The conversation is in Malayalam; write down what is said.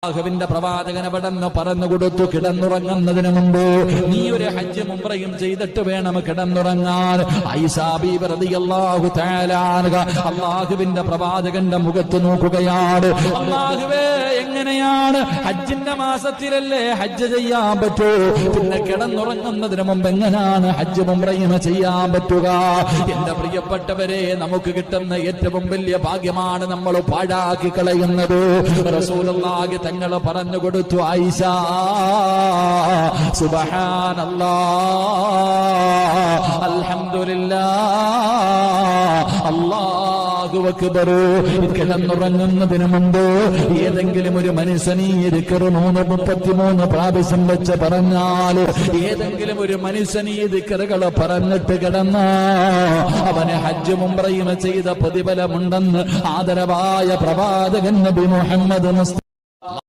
അല്ലാഹുവിന്റെ പ്രവാചകൻ അവിടെന്ന് പറഞ്ഞു കൊടുത്തു, കിടന്നുറങ്ങുന്നതിന് മുമ്പ് നീ ഒരു ഹജ്ജ് ഉംറയും ചെയ്തിട്ട് വേണം കിടന്നുറങ്ങാൻ. ആയിഷാ ബീവി റളിയല്ലാഹു തആല അൻഹ അല്ലാഹുവിന്റെ പ്രവാചകന്റെ മുഖത്ത് നോക്കുകയാണ്. അല്ലാഹുവേ, എങ്ങനെയാണ് ഹജ്ജിന്റെ മാസത്തിലല്ലേ ഹജ്ജ് ചെയ്യാൻ പറ്റൂ, പിന്നെ കിടന്നുറങ്ങുന്നതിന് മുമ്പ് എങ്ങനെയാണ് ഹജ്ജ് ഉംറയും ചെയ്യാൻ പറ്റുക? എന്റെ പ്രിയപ്പെട്ടവരെ, നമുക്ക് കിട്ടുന്ന ഏറ്റവും വലിയ ഭാഗ്യമാണ് നമ്മൾ പാഴാക്കി കളയുന്നത്. റസൂലുള്ളാഹി തങ്ങൾ പറഞ്ഞു കൊടുത്തു, ആയിഷ സുബ്ഹാനല്ലാഹ് അൽഹംദുലില്ലാഹ് അല്ലാഹു അക്ബർ. കിടന്നുറങ്ങുന്നതിന് മുമ്പ് ഏതെങ്കിലും ഒരു മനുഷ്യനീ 33 പ്രാവശ്യം വെച്ച് പറഞ്ഞാൽ, ഏതെങ്കിലും ഒരു മനുഷ്യനീ ദിക്റുകൾ പറഞ്ഞിട്ട് കിടന്ന അവന് ഹജ്ജും ഉംറയും ചെയ്ത പ്രതിഫലമുണ്ടെന്ന് ആദരവായ പ്രവാചകൻ നബി മുഹമ്മദ് മുസ്തഫ